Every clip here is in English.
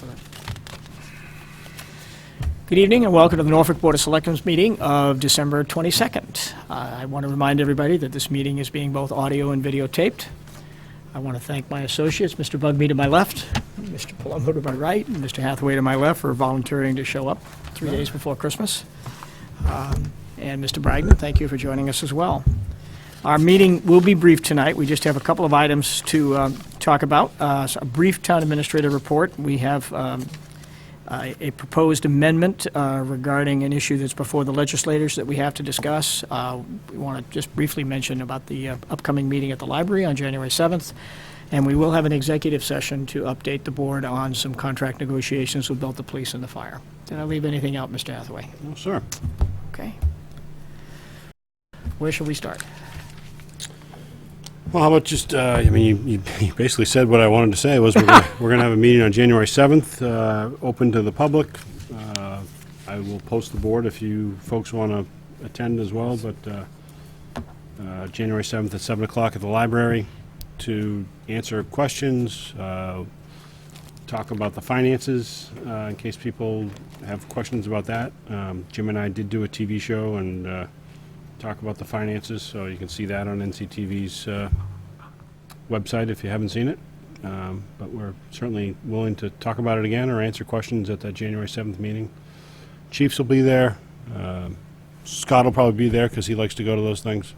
for it. Good evening and welcome to the Norfolk Board of Selectmen's meeting of December 22nd. I want to remind everybody that this meeting is being both audio and videotaped. I want to thank my associates, Mr. Bugby to my left, Mr. Palumbo to my right, and Mr. Hathaway to my left for volunteering to show up 3 days before Christmas. And Mr. Bragdon, thank you for joining us as well. Our meeting will be brief tonight. We just have a couple of items to talk about. So a brief town administrator report. We have a proposed amendment regarding an issue that's before the legislators that we have to discuss. We want to just briefly mention about the upcoming meeting at the library on January 7th. And we will have an executive session to update the board on some contract negotiations with both the police and the fire. Did I leave anything out, Mr. Hathaway? No, sir. Okay. Where shall we start? Well, how about just, I mean, you basically said what I wanted to say was we're gonna have a meeting on January 7th, open to the public. I will post the board if you folks want to attend as well, but January 7th at 7 o'clock at the library to answer questions, talk about the finances in case people have questions about that. Jim and I did do a TV show and talk about the finances, so you can see that on NCTV's website if you haven't seen it. But we're certainly willing to talk about it again or answer questions at that January 7th meeting. Chiefs will be there. Scott will probably be there because he likes to go to those things.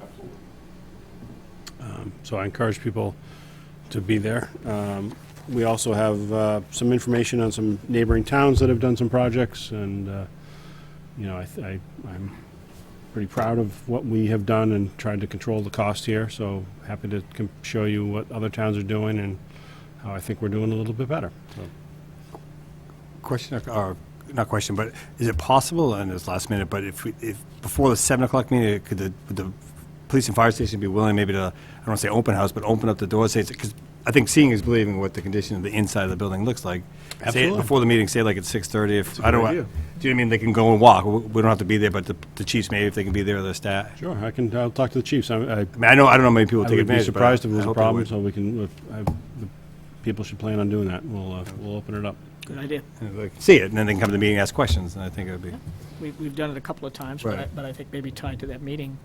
So I encourage people to be there. We also have some information on some neighboring towns that have done some projects, and you know, I'm pretty proud of what we have done and tried to control the cost here, so happy to show you what other towns are doing and how I think we're doing a little bit better. So. Question, or not question, but is it possible, and it's last minute, but if before the 7 o'clock meeting, would the police and fire station be willing maybe to, I don't want to say open house, but open up the doors, because I think seeing is believing what the condition of the inside of the building looks like. Say it before the meeting, say like at 6:30. If I don't know, do you know what I mean? They can go and walk. We don't have to be there, but the chiefs maybe if they can be there, their staff. Sure, I'll talk to the chiefs. I mean, I don't know how many people take advantage. I would be surprised if it was a problem, so we can. The people should plan on doing that. We'll open it up. Good idea. See it, and then they can come to the meeting and ask questions, and I think it would be. Yeah. We've done it a couple of times, right. but I think maybe tied to that meeting,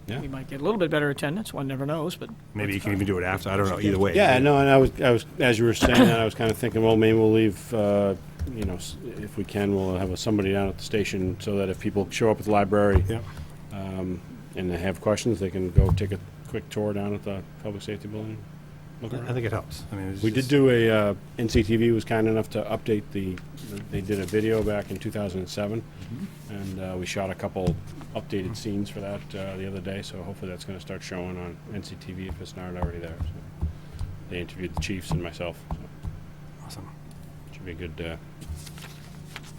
yeah, we might get a little bit better attendance. One never knows, but maybe you can even do it after. I don't know. Either way. Yeah, no, and I was as you were saying that, I was kind of thinking, well, maybe we'll leave. You know, if we can, we'll have somebody down at the station so that if people show up at the library, yeah, and they have questions, they can go take a quick tour down at the public safety building. Look around. I think it helps. I mean, we did do a NCTV was kind enough to update they did a video back in 2007, and we shot a couple updated scenes for that the other day. So hopefully that's going to start showing on NCTV if it's not already there. So they interviewed the chiefs and myself. So. Awesome. Should be a good.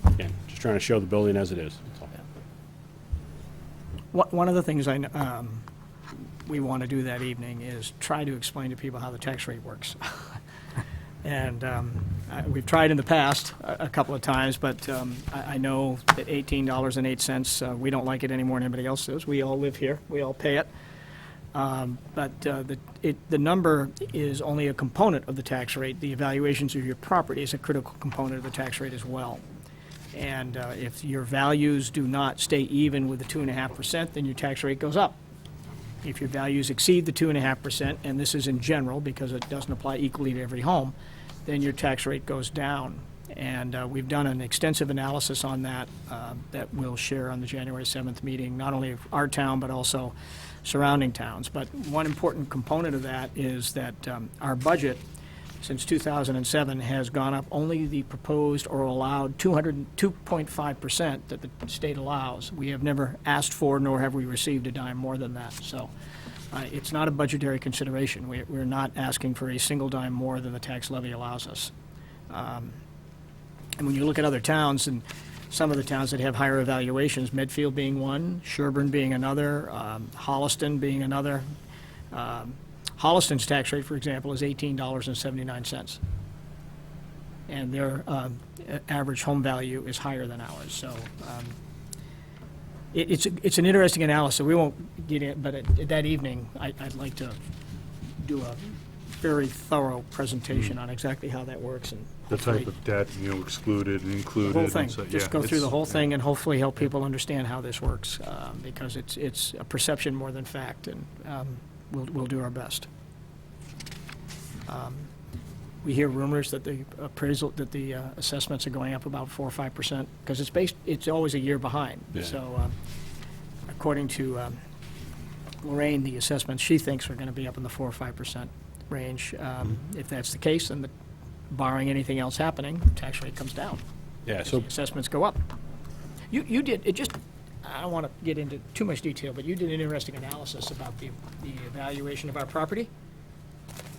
Again, just trying to show the building as it is. That's all. one of the things we want to do that evening is try to explain to people how the tax rate works. And we've tried in the past a couple of times, but I know that $18.08, we don't like it any more than anybody else does. We all live here. We all pay it. But the number is only a component of the tax rate. The evaluations of your property is a critical component of the tax rate as well. And if your values do not stay even with the 2.5%, then your tax rate goes up. If your values exceed the 2.5%, and this is in general because it doesn't apply equally to every home, then your tax rate goes down. And we've done an extensive analysis on that that we'll share on the January 7th meeting, not only of our town but also surrounding towns. But one important component of that is that our budget since 2007 has gone up only the proposed or allowed 2.5% that the state allows. We have never asked for nor have we received a dime more than that. So it's not a budgetary consideration. We're not asking for a single dime more than the tax levy allows us. And when you look at other towns, and some of the towns that have higher evaluations, Medfield being one, Sherburne being another, Holliston being another. Holliston's tax rate, for example, is $18.79. And their average home value is higher than ours. So it's an interesting analysis. We won't get in, but at that evening, I'd like to do very thorough presentation on exactly how that works, and The hopefully type of debt, excluded and included. the whole and thing. so- Just yeah, go through the it's- whole thing and hopefully help people understand how this works, because it's a perception more than fact, and we'll do our best. We hear rumors that the assessments are going up about 4 or 5%, because it's always a year behind. Yeah. So according to Lorraine, the assessments she thinks are going to be up in the 4 or 5% range. If that's the case, then barring anything else happening, the tax rate comes down. Yeah, As so the assessments go up. You did, I don't want to get into too much detail, but you did an interesting analysis about the evaluation of our property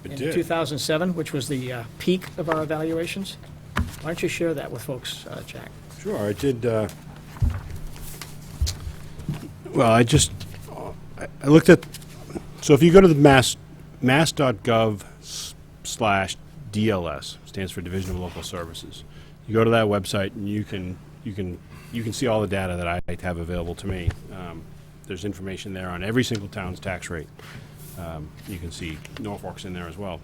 in 2007, which was the peak of our evaluations. Why don't you share that with folks, Jack? Sure, I did, well, I looked at, so if you go to the mass.gov/DLS, stands for Division of Local Services, you go to that website and you can see all the data that I have available to me. There's information there on every single town's tax rate. You can see Norfolk's in there as well.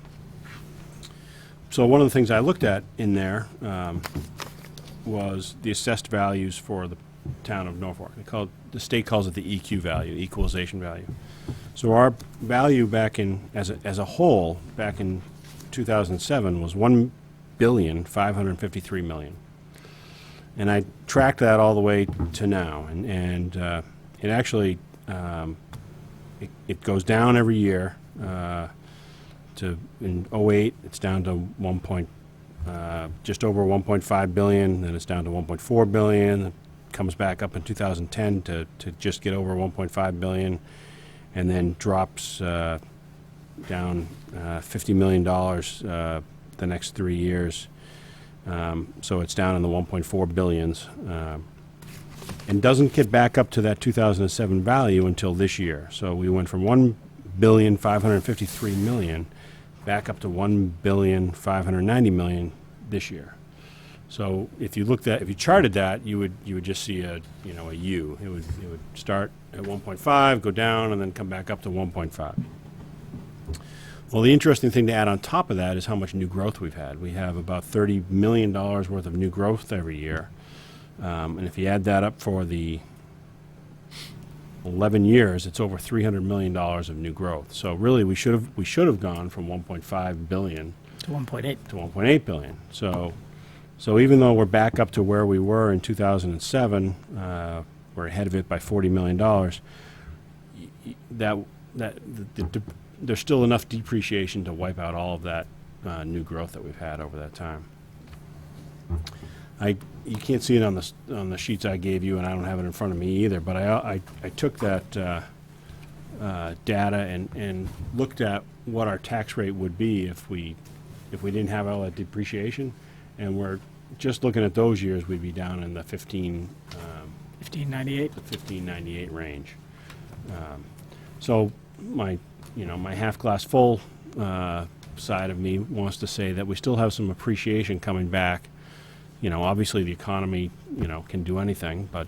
So one of the things I looked at in there was the assessed values for the town of Norfolk. The state calls it the EQ value, equalization value. So our value back in, as a whole, back in 2007 was $1,553,000,000. And I tracked that all the way to now, and it actually it goes down every year. In '08, it's down to just over 1.5 billion. Then it's down to 1.4 billion. It comes back up in 2010 to just get over 1.5 billion, and then drops down $50 million the next 3 years. So it's down in the 1.4 billions, and doesn't get back up to that 2007 value until this year. So we went from 1,553,000,000 back up to 1,590,000,000 this year. So if you charted that, you would just see a U. It would start at 1.5, go down, and then come back up to 1.5. Well, the interesting thing to add on top of that is how much new growth we've had. We have about $30 million worth of new growth every year. And if you add that up for the 11 years, it's over $300 million of new growth. So really, we should have gone from 1.5 billion To 1.8. to 1.8 billion. So even though we're back up to where we were in 2007, we're ahead of it by $40 million. There's still enough depreciation to wipe out all of that new growth that we've had over that time. You can't see it on the sheets I gave you, and I don't have it in front of me either. But I took that data and looked at what our tax rate would be if we didn't have all that depreciation, and we're just looking at those years, we'd be down in the 1598. 1598 range. So my half glass full side of me wants to say that we still have some appreciation coming back. Obviously the economy, can do anything, but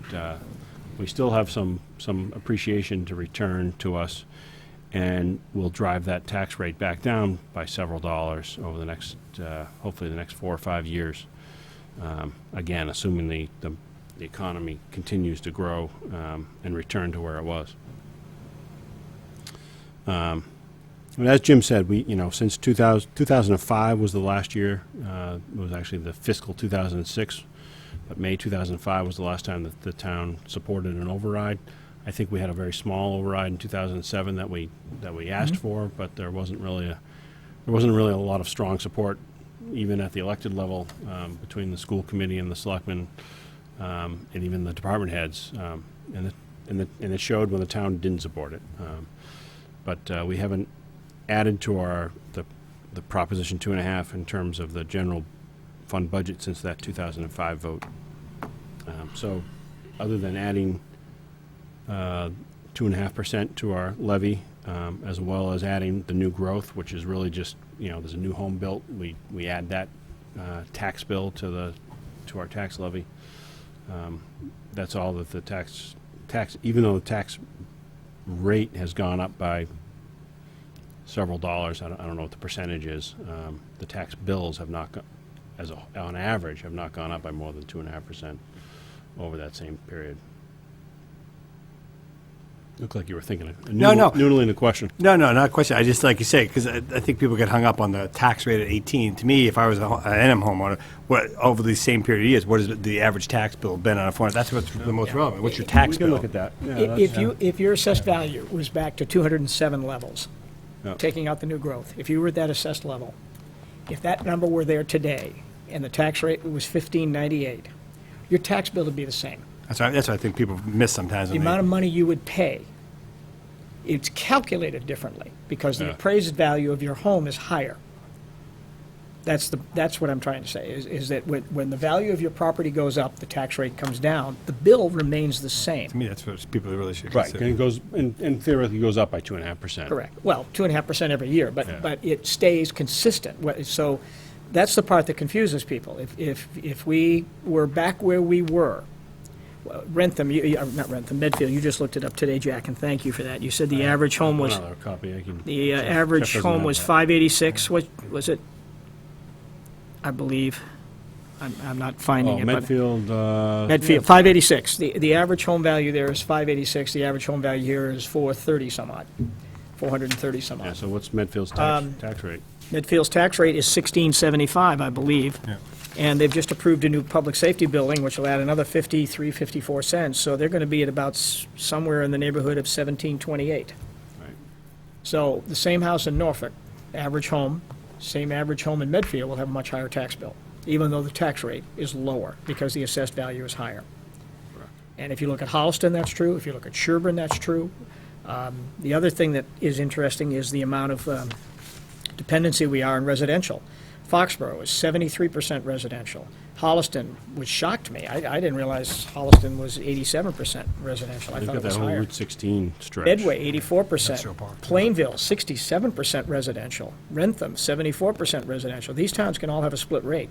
we still have some appreciation to return to us, and we'll drive that tax rate back down by several dollars over the next, hopefully the next 4 or 5 years. Again, assuming the economy continues to grow and return to where it was. And as Jim said, since 2005 was the last year. It was actually the fiscal 2006, but May 2005 was the last time that the town supported an override. I think we had a very small override in 2007 that we asked for, but there wasn't really a lot of strong support, even at the elected level, between the school committee and the selectmen, and even the department heads, and it showed when the town didn't support it. But we haven't added to the Proposition 2.5 in terms of the general fund budget since that 2005 vote. So other than adding 2.5% to our levy, as well as adding the new growth, which is really just, there's a new home built, we add that tax bill to our tax levy. That's all that the tax, even though the tax rate has gone up by several dollars. I don't know what the percentage is. The tax bills have not, on average, have not gone up by more than 2.5% over that same period. Looked like you were thinking of No. noodling the question. No, not a question. I just, like you say, because I think people get hung up on the tax rate at 18. To me, if I was an NM homeowner, what, over the same period of years, what has the average tax bill been on a phone? That's what's the most relevant. What's your tax We can bill? look at that. Yeah, If your assessed value was back to 207 levels, Yeah. taking out the new growth, if you were at that assessed level, if that number were there today and the tax rate was 1598, your tax bill would be the same. That's what I think people miss sometimes. The amount of money you would pay, it's calculated differently because the Yeah. appraised value of your home is higher. That's what I'm trying to say, is that when the value of your property goes up, the tax rate comes down, the bill remains the same. To me, that's what people really should Right, consider. and it goes, and theoretically goes up by 2.5%. Correct. Well, 2.5% every year, Yeah. but it stays consistent. So that's the part that confuses people. If we were back where we were, not Rentham, Medfield, you just looked it up today, Jack, and thank you for that. You said the average home was, One other copy I can. the Jeff average doesn't home have was that. 586, what was it? I believe. I'm not finding Oh, it, but. Medfield, Medfield, 586. The average home value there is 586. The average home value here is 430 some odd, 430 some yeah, odd. so what's Medfield's tax rate? Medfield's tax rate is 1675, I believe. Yeah. And they've just approved a new public safety building, which will add another 54 cents. So they're going to be at about somewhere in the neighborhood of 1728. Right. So the same house in Norfolk, average home, same average home in Medfield will have a much higher tax bill, even though the tax rate is lower because the assessed value is higher. And if you look at Holliston, that's true. If you look at Sherburne, that's true. The other thing that is interesting is the amount of dependency we are in residential. Foxborough is 73% residential. Holliston, which shocked me. I didn't realize Holliston was 87% residential. I Look thought at it that was whole higher. Route 16 stretch. Medway, Industrial 84%. park. Plainville, 67% residential. Rentham, 74% residential. These towns can all have a split rate.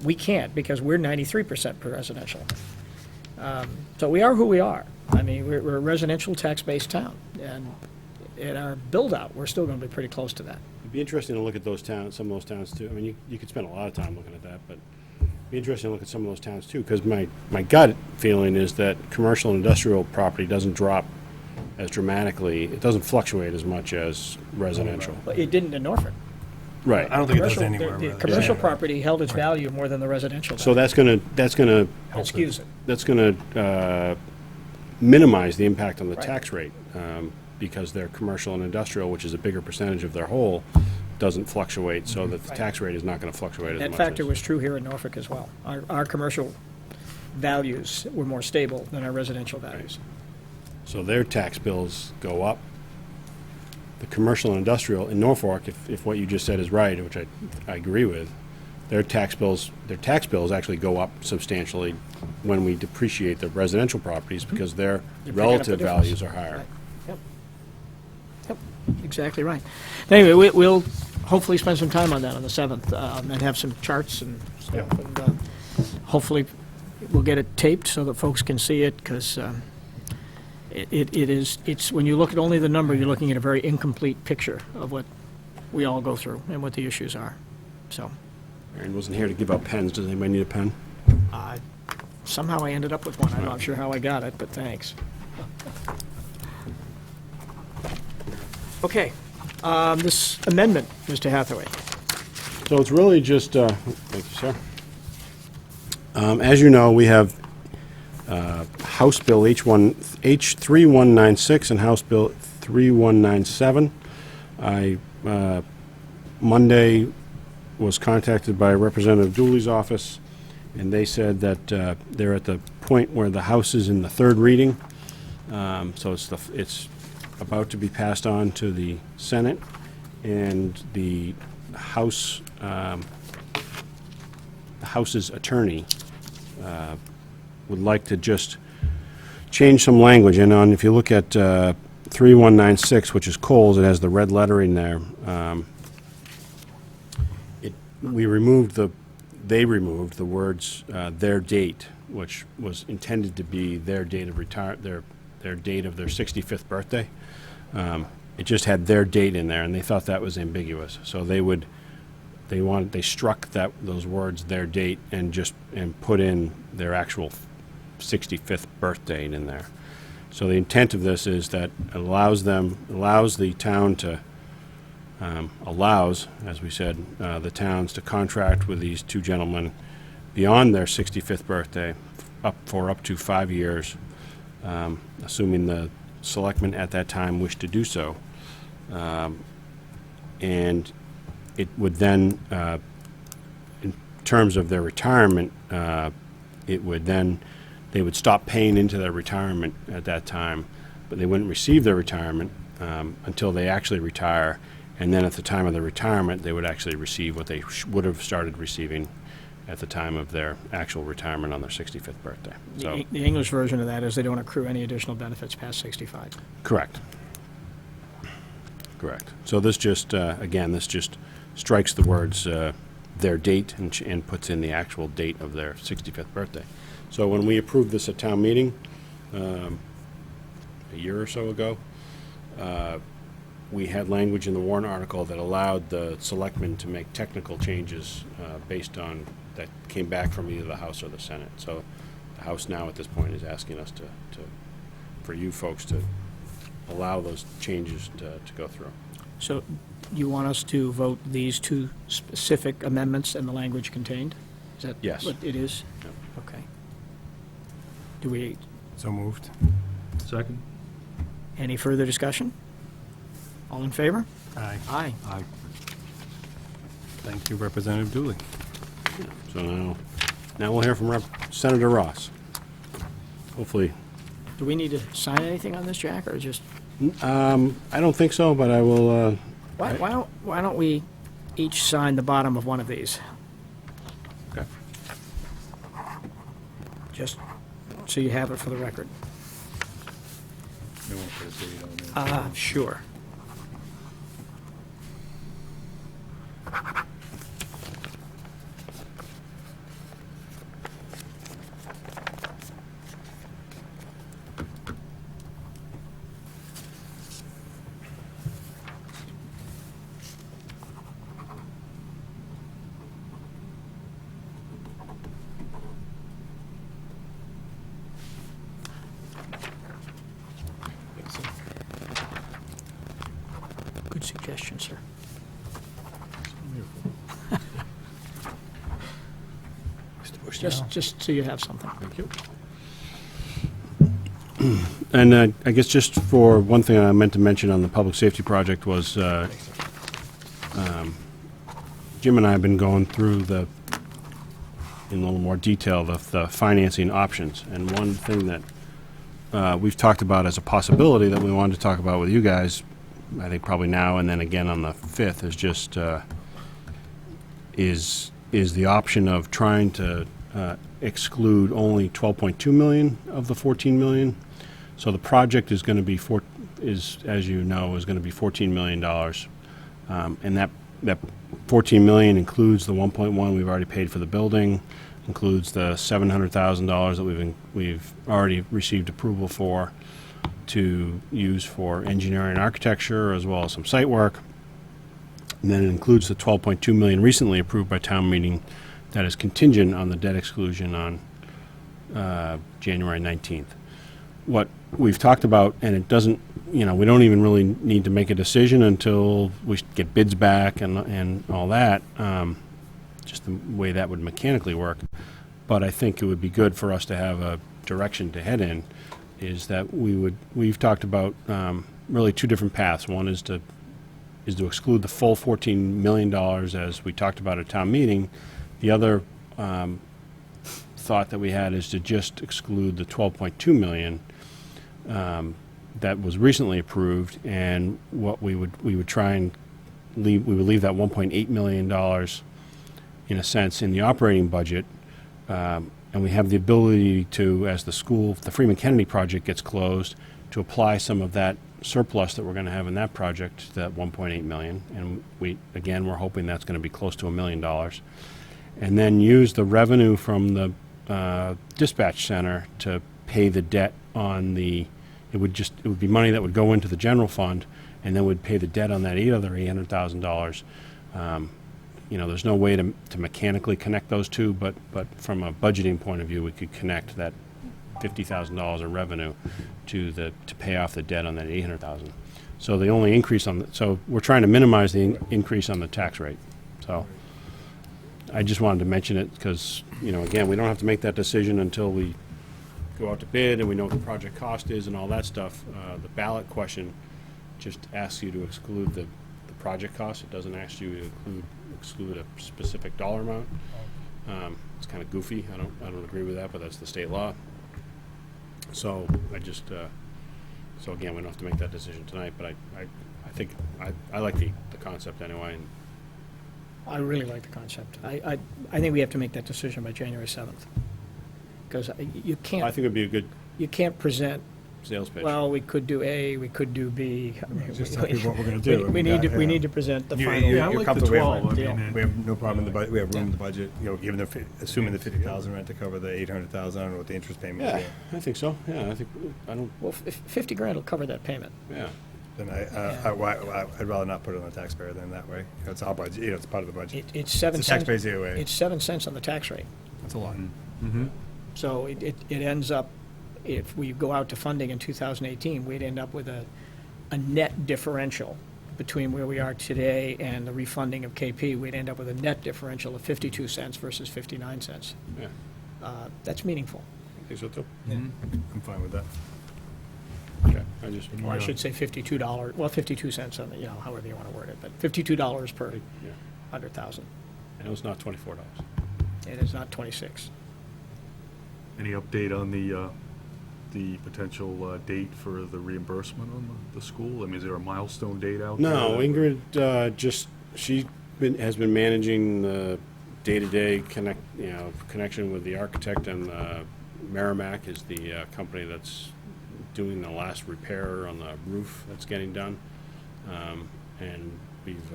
We can't because we're 93% per residential. So we are who we are. I mean, we're a residential tax-based town. And in our build-out, we're still going to be pretty close to that. It'd be interesting to look at those towns, some of those towns too. I mean, you could spend a lot of time looking at that, but it'd be interesting to look at some of those towns too, because my gut feeling is that commercial and industrial property doesn't drop as dramatically, it doesn't fluctuate as much as residential. But it didn't in Norfolk. Right. I don't think it does Commercial- anywhere. the really. commercial property held its value more than the residential So value. that's gonna Excuse it. that's going to minimize the impact on the Right. tax rate because their commercial and industrial, which is a bigger percentage of their whole, doesn't fluctuate, so that the Right. tax rate is not going to fluctuate as much. That factor was true here in Norfolk as well. Our commercial values were more stable than our residential values. So their tax bills go up. The commercial and industrial in Norfolk, if what you just said is right, which I agree with, their tax bills actually go up substantially when we depreciate the residential properties because their You're picking up the relative difference. values are higher. Right. Yep, exactly right. Anyway, we'll hopefully spend some time on that on the 7th and have some charts and stuff. And hopefully we'll get it taped so that folks can see it because it's when you look at only the number, you're looking at a very incomplete picture of what we all go through and what the issues are. So Aaron wasn't here to give out pens. Does anybody need a pen? somehow I ended up with one. I'm not sure how I got it, but thanks. Okay, this amendment, Mr. Hathaway. So it's really just, thank you, sir. As you know, we have House Bill H3196 and House Bill 3197. I, Monday, was contacted by Representative Dooley's office, and they said that they're at the point where the House is in the third reading. So it's about to be passed on to the Senate, and the House's attorney would like to just change some language. And if you look at 3196, which is Coles, it has the red lettering there. They removed the words "their date," which was intended to be their date of their date of their 65th birthday. it just had their date in there, and they thought that was ambiguous. So they struck those words, their date, and put in their actual 65th birth date in there. So the intent of this is that it allows the town to, as we said, the towns to contract with these two gentlemen beyond their 65th birthday, up to 5 years, assuming the selectmen at that time wish to do so. And it would then, in terms of their retirement, they would stop paying into their retirement at that time, but they wouldn't receive their retirement until they actually retire. And then at the time of their retirement, they would actually receive what they would have started receiving at the time of their actual retirement on their 65th birthday. So, The English version of that is they don't accrue any additional benefits past 65. correct. Correct. So this just, again, this just strikes the words, their date, and puts in the actual date of their 65th birthday. So when we approved this at town meeting, a year or so ago, we had language in the warrant article that allowed the selectmen to make technical changes based on, that came back from either the House or the Senate. So the House now at this point is asking us for you folks to allow those changes to go through. So you want us to vote these two specific amendments and the language contained? Is that Yes. what it is? Yep. Okay. Do we, So moved. Second? any further discussion? All in favor? Aye. Aye. Aye. Thank you, Representative Dooley. So now we'll hear from Senator Ross. Hopefully, Do we need to sign anything on this, Jack, or just, I don't think so, but I will, why don't we each sign the bottom of one of these? okay. Just so you have it for the record. They won't put a date on there. Sure. Good suggestion, sir. Just so you have something. Thank you. And I guess just for one thing I meant to mention on the public safety project was Jim and I have been going through in a little more detail the financing options. And one thing that we've talked about as a possibility that we wanted to talk about with you guys, I think probably now and then again on the 5th, is just is the option of trying to exclude only 12.2 million of the 14 million. So the project is going to be as you know, is going to be $14 million, and that 14 million includes the 1.1 we've already paid for the building, includes the $700,000 that we've already received approval for to use for engineering and architecture, as well as some site work. And then it includes the 12.2 million recently approved by town meeting that is contingent on the debt exclusion on January 19th. What we've talked about, and it doesn't, we don't even really need to make a decision until we get bids back and all that, just the way that would mechanically work. But I think it would be good for us to have a direction to head in, is that we've talked about really two different paths. One is to exclude the full $14 million as we talked about at town meeting. The other thought that we had is to just exclude the 12.2 million that was recently approved, and what we would try and leave that 1.8 million dollars in a sense in the operating budget, and we have the ability to, as the Freeman Kennedy project gets closed, to apply some of that surplus that we're going to have in that project, that 1.8 million, and we're hoping that's going to be close to $1 million, and then use the revenue from the dispatch center to pay the debt on it would be money that would go into the general fund, and then would pay the debt on that other $800,000. You know, there's no way to mechanically connect those two, but from a budgeting point of view, we could connect that $50,000 in revenue to pay off the debt on that $800,000. So the only increase so we're trying to minimize the increase on the tax rate. So I just wanted to mention it because, you know, again, we don't have to make that decision until we go out to bid and we know what the project cost is and all that stuff. The ballot question just asks you to exclude the project cost. It doesn't ask you to exclude a specific dollar amount. It's kind of goofy. I don't agree with that, but that's the state law. So I just so again, we don't have to make that decision tonight. But I think I like the concept anyway. And I really like the concept. I think we have to make that decision by January 7th. Because you I can't, think it'd be a good you can't present, sales pitch. well, we could do A, we could do B. I mean, Just tell people what we're gonna do. We need to present the final. Yeah, I like the comfortable, 12, I mean, we have no problem in the budget, we have room in the budget, you know, given assuming the 50,000 rent to cover the 800,000, I don't know what the interest payment Yeah, is. I think so. Yeah, I think I don't. Well, 50 grand will cover that payment. Yeah. Then I'd rather not put it on the taxpayer than that way. It's our budget, you know, it's part of the budget. It's 7 It's the cents. taxpayers either way. It's 7 cents on the tax rate. That's a lot. So it ends up, if we go out to funding in 2018, we'd end up with a net differential between where we are today and the refunding of KP. We'd end up with a net differential of 52 cents versus 59 cents. Yeah, That's meaningful. I think so too. I'm fine with that. Okay. I just. Or I should say $52, well, 52 cents on the, you know, however you want to word it, but $52 per Yeah. 100,000. I know it's not $24. It is not 26. Any update on the potential date for the reimbursement on the school? I mean, is there a milestone date out there? No, Ingrid has been managing the day-to-day connection with the architect, and Merrimack is the company that's doing the last repair on the roof that's getting done. And we've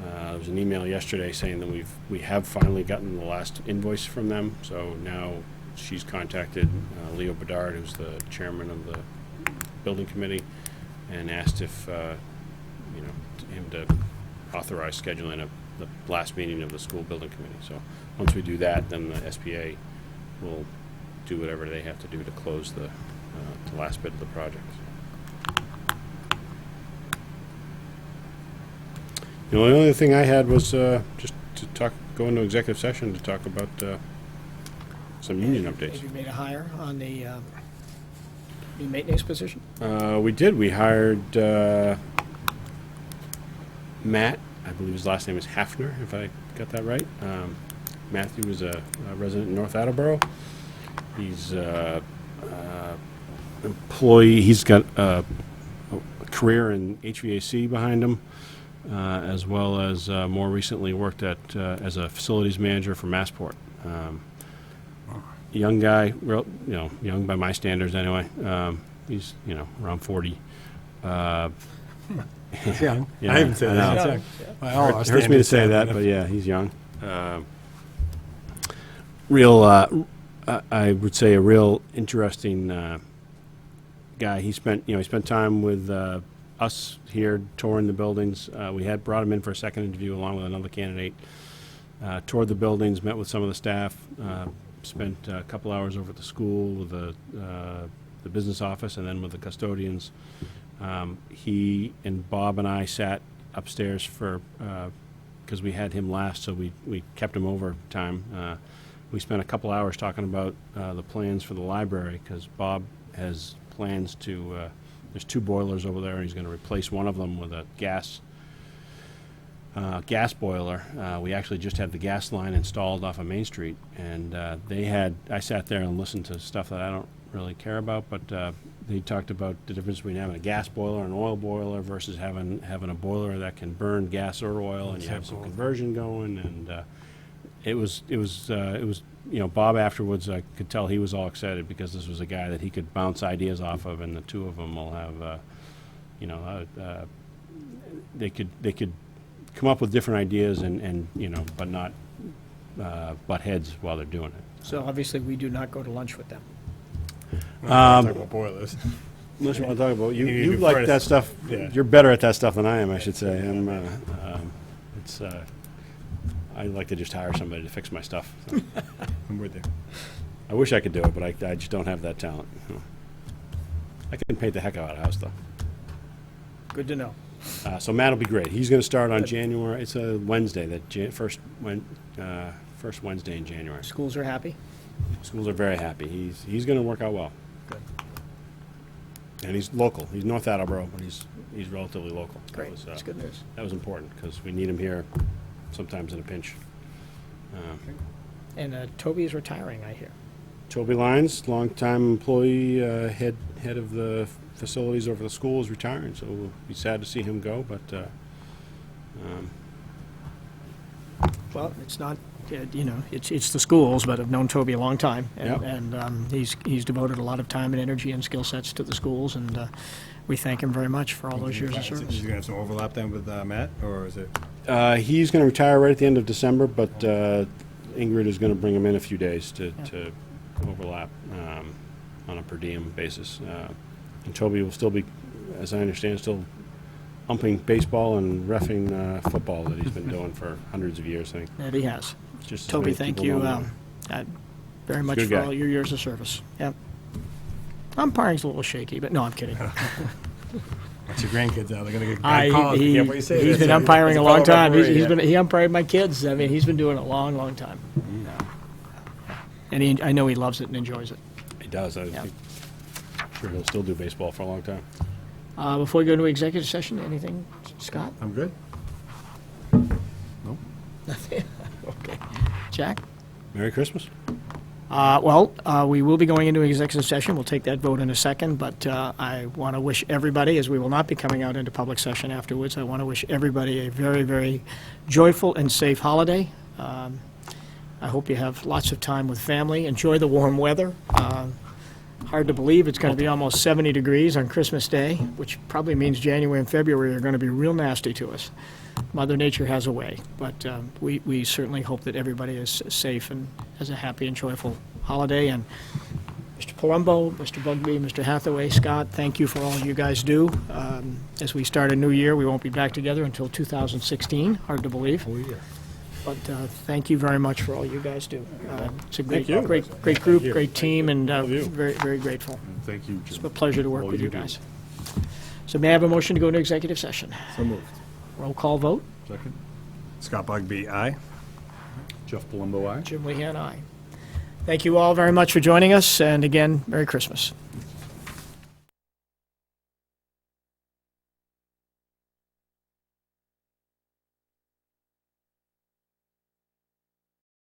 there was an email yesterday saying that we have finally gotten the last invoice from them. So now she's contacted Leo Bedard, who's the chairman of the building committee, and asked if him to authorize scheduling the last meeting of the school building committee. So once we do that, then the SBA will do whatever they have to do to close the last bit of the project. The only other thing I had was just to go into executive session to talk about some union updates. Have you made a hire on the new maintenance position? We did. We hired Matt. I believe his last name is Hafner, if I got that right. Matthew is a resident in North Attleboro. He's employee. He's got a career in HVAC behind him, as well as more recently worked as a facilities manager for Massport. Young guy, young by my standards anyway. He's around 40. It's young. Yeah, I even said I that. know. It's young. By all our Hurts me to standards, say that, but yeah, he's young. I would say a real interesting guy. He spent time with us here touring the buildings. We had brought him in for a second interview along with another candidate. Toured the buildings, met with some of the staff, spent a couple hours over at the school with the business office, and then with the custodians. He and Bob and I sat upstairs because we had him last, so we kept him over time. We spent a couple hours talking about the plans for the library, because Bob has plans to, there's 2 boilers over there, and he's going to replace one of them with a gas boiler. We actually just had the gas line installed off of Main Street, and I sat there and listened to stuff that I don't really care about, but they talked about the difference between having a gas boiler and an oil boiler versus having a boiler that can burn gas or oil, and you have some conversion going, and it was Bob afterwards, I could tell he was all excited because this was a guy that he could bounce ideas off of, and the two of them will have they could come up with different ideas and but not butt heads while they're doing it. So obviously, we do not go to lunch with them. Talk about boilers. Unless you want to talk about, you You like first. that stuff, Yeah. you're better at that stuff than I am, I should say. I like to just hire somebody to fix my stuff. So. I'm with you. I wish I could do it, but I just don't have that talent. I can paint the heck out of a house, though. Good to know. So Matt will be great. He's going to start on January, it's a Wednesday, first Wednesday in January. Schools are happy? Schools are very happy. He's going to work out well. Good. And he's local. He's North Attleboro, but he's relatively local. Great, that's good news. That was important, because we need him here sometimes in a pinch. And Toby is retiring, I hear. Toby Lyons, longtime employee, head of the facilities over the school, is retiring, so we'll be sad to see him go, but Well, it's not, it's the schools, but I've known Toby a long time. Yep. And he's devoted a lot of time and energy and skill sets to the schools, and we thank him very much for all those years of Is he service. going to have some overlap then with Matt, or is it? he's going to retire right at the end of December, but Ingrid is going to bring him in a few days to overlap on a per diem basis. And Toby will still be, as I understand, still umping baseball and reffing football that he's been doing for hundreds of years, I think. That he has. Just as Toby, many thank people you know him. very much good for guy. all your years of service. Yep. Umpiring's a little shaky, but no, I'm kidding. What's your grandkids out? They're going to get I- calls. Be he- careful what you say. He's been That's umpiring a a long fellow time. referee, He's yeah. been, he umpired my kids. I mean, he's been doing it a long, long time. And I know he loves it and enjoys it. He does. I'm sure he'll still do baseball for a long time. Before we go into executive session, anything, Scott? I'm good. Okay. Jack? Merry Christmas. We will be going into executive session. We'll take that vote in a second, but I want to wish everybody, as we will not be coming out into public session afterwards, I want to wish everybody a very, very joyful and safe holiday. I hope you have lots of time with family. Enjoy the warm weather. Hard to believe it's going to be almost 70 degrees on Christmas Day, which probably means January and February are going to be real nasty to us. Mother Nature has a way, but we certainly hope that everybody is safe and has a happy and joyful holiday. And Mr. Palumbo, Mr. Bugby, Mr. Hathaway, Scott, thank you for all you guys do. As we start a new year, we won't be back together until 2016. Hard to believe. Oh, yeah. But thank you very much for all you guys do. It's a great, Thank you. great group, you. great team, and you. very, very grateful. And thank you, It's Jim. a pleasure to work All with you do. guys. So may I have a motion to go into executive session? So moved. Roll call vote. Second. Scott Bugby, aye. Jeff Palumbo, aye. Jim Lehan, aye. Thank you all very much for joining us, and again, Merry Christmas.